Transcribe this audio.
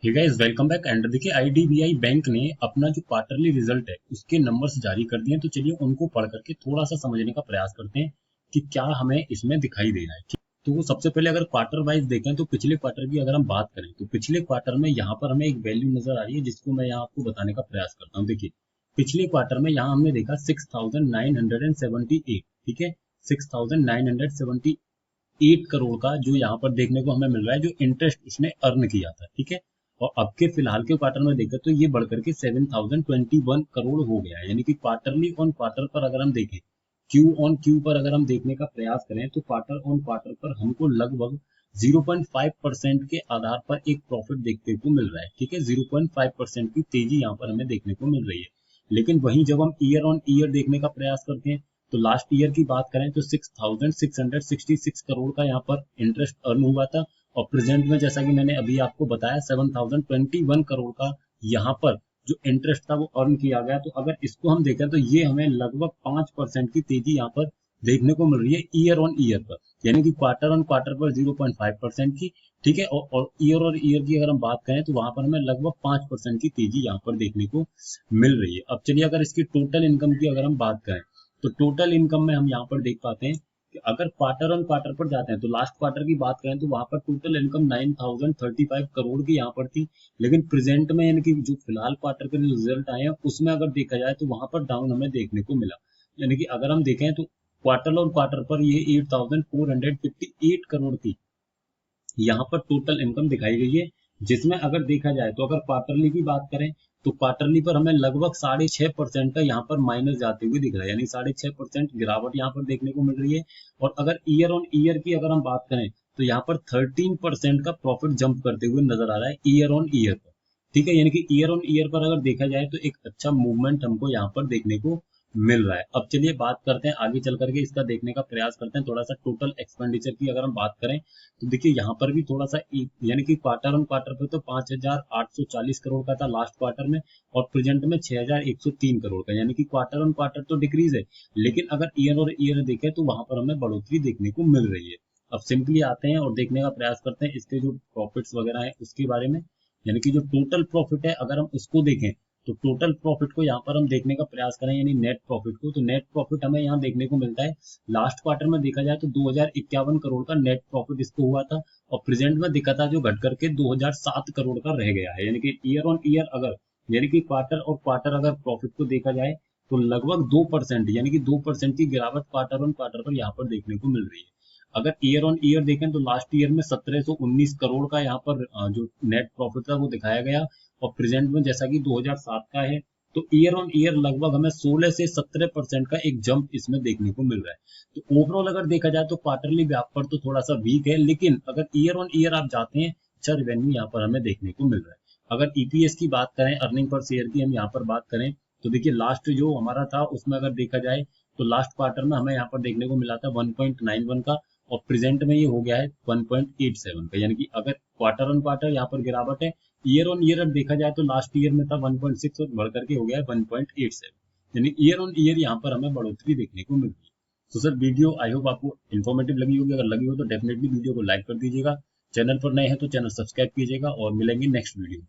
Hey guys, welcome back. And देखिए, IDBI bank ने अपना जो क्वार्टरली रिजल्ट है उसके नंबर्स जारी कर दिए हैं। तो चलिए उनको पढ़ करके थोड़ा सा समझने का प्रयास करते हैं कि क्या हमें इसमें दिखाई दे रहा है। ठीक। तो सबसे पहले अगर क्वार्टर वाइज देखें तो पिछले क्वार्टर की अगर हम बात करें तो पिछले क्वार्टर में यहाँ पर हमें एक वैल्यू नजर आ रही है जिसको मैं यहाँ आपको बताने का प्रयास करता हूँ। देखिए, पिछले क्वार्टर में यहाँ हमने देखा 6,978। ठीक है, 6,978 करोड़ का जो यहाँ पर देखने को हमें मिल रहा है, जो इंटरेस्ट उसने अर्न किया था। ठीक है, और अब के फिलहाल के क्वार्टर में देखा तो ये बढ़कर के 7,021 करोड़ हो गया है। यानी कि क्वार्टरली ऑन क्वार्टर पर अगर हम देखें, क्यू ऑन क्यू पर अगर हम देखने का प्रयास करें तो क्वार्टर ऑन क्वार्टर पर हमको लगभग 0.5% के आधार पर एक प्रॉफिट देखने को मिल रहा है। ठीक है, 0.5% की तेजी यहाँ पर हमें देखने को मिल रही है। लेकिन वहीं जब हम ईयर ऑन ईयर देखने का प्रयास करते हैं तो लास्ट ईयर की बात करें तो 6,666 करोड़ का यहाँ पर इंटरेस्ट अर्न हुआ था। और प्रेजेंट में जैसा कि मैंने अभी आपको बताया 7,021 करोड़ का यहाँ पर जो इंटरेस्ट था वो अर्न किया गया। तो अगर इसको हम देखें तो ये हमें लगभग 5% की तेजी यहाँ पर देखने को मिल रही है ईयर ऑन ईयर पर। यानी कि क्वार्टर ऑन क्वार्टर पर 0.5% की। ठीक है, और ईयर की अगर हम बात करें तो वहां पर हमें लगभग 5% की तेजी यहाँ पर देखने को मिल रही है। अब चलिए अगर इसकी टोटल इनकम की अगर हम बात करें तो टोटल इनकम में हम यहाँ पर देख पाते हैं कि अगर क्वार्टर ऑन क्वार्टर पर जाते हैं तो लास्ट क्वार्टर की बात करें तो वहां पर टोटल इनकम 9,035 करोड़ की यहाँ पर थी। लेकिन प्रेजेंट में यानी कि जो फिलहाल क्वार्टर के रिजल्ट आए हैं उसमें अगर देखा जाए तो वहां पर डाउन हमें देखने को मिला। यानी कि अगर हम देखें तो क्वार्टर ऑन क्वार्टर पर ये 8,458 करोड़ की यहाँ पर टोटल इनकम दिखाई गई है। जिसमें अगर देखा जाए तो अगर क्वार्टरली की बात करें तो क्वार्टरली पर हमें लगभग 6.5% का यहाँ पर माइनस जाते हुए दिख रहा है। यानी 6.5% गिरावट यहाँ पर देखने को मिल रही है। और अगर ईयर ऑन ईयर की अगर हम बात करें तो यहाँ पर 13% का प्रॉफिट जंप करते हुए नजर आ रहा है ईयर ऑन ईयर पर। ठीक है, यानी कि ईयर ऑन ईयर पर अगर देखा जाए तो एक अच्छा मूवमेंट हमको यहाँ पर देखने को मिल रहा है। अब चलिए बात करते हैं आगे चल करके इसका देखने का प्रयास करते हैं थोड़ा सा टोटल एक्सपेंडिचर की अगर हम बात करें तो देखिए यहाँ पर भी थोड़ा सा यानी कि क्वार्टर ऑन क्वार्टर पे तो 5,840 करोड़ का था लास्ट क्वार्टर में। और प्रेजेंट में 6,103 करोड़ का, यानी कि क्वार्टर ऑन क्वार्टर तो डिक्रीज है। लेकिन अगर ईयर और ईयर देखें तो वहां पर हमें बढ़ोतरी देखने को मिल रही है। अब सिंपली आते हैं और देखने का प्रयास करते हैं इसके जो प्रॉफिट्स वगैरह है उसके बारे में। यानी कि जो टोटल प्रॉफिट है अगर हम उसको देखें तो टोटल प्रॉफिट को यहाँ पर हम देखने का प्रयास करें, यानी नेट प्रॉफिट को, तो नेट प्रॉफिट हमें यहाँ देखने को मिलता है। लास्ट क्वार्टर में देखा जाए तो 2,051 करोड़ का नेट प्रॉफिट इसको हुआ था। और प्रेजेंट में दिखा था जो घट करके 2,007 करोड़ का रह गया है। यानी कि ईयर ऑन ईयर अगर यानी कि क्वार्टर और क्वार्टर अगर प्रॉफिट को देखा जाए तो लगभग 2% यानी कि 2% की गिरावट क्वार्टर ऑन क्वार्टर पर यहाँ पर देखने को मिल रही है। अगर ईयर ऑन ईयर देखें तो लास्ट ईयर में 1,719 करोड़ का यहाँ पर जो नेट प्रॉफिट था वो दिखाया गया। और प्रेजेंट में जैसा कि 2007 का है तो ईयर ऑन ईयर लगभग हमें 16 से 17% का एक जंप इसमें देखने को मिल रहा है। तो ओवरऑल अगर देखा जाए तो क्वार्टरली व्याप पर तो थोड़ा सा वीक है, लेकिन अगर ईयर ऑन ईयर आप जाते हैं अच्छा रेवेन्यू यहाँ पर हमें देखने को मिल रहा है। अगर ईपीएस की बात करें, अर्निंग पर शेयर की हम यहाँ पर बात करें तो देखिए लास्ट जो हमारा था उसमें अगर देखा जाए तो लास्ट क्वार्टर में हमें यहाँ पर देखने को मिला था 1.91 का। और प्रेजेंट में ये हो गया है 1.87 का। यानी कि अगर क्वार्टर ऑन क्वार्टर यहाँ पर गिरावट है, ईयर ऑन ईयर देखा जाए तो लास्ट ईयर में था 1.6 और बढ़ करके हो गया है 1.87। यानी ईयर ऑन ईयर यहाँ पर हमें बढ़ोतरी देखने को मिल रही है। तो सर वीडियो आई होप आपको इन्फॉर्मेटिव लगी होगी। अगर लगी हो तो डेफिनेटली वीडियो को लाइक कर दीजिएगा। चैनल पर नए हैं तो चैनल सब्सक्राइब कीजिएगा और मिलेंगे नेक्स्ट वीडियो में।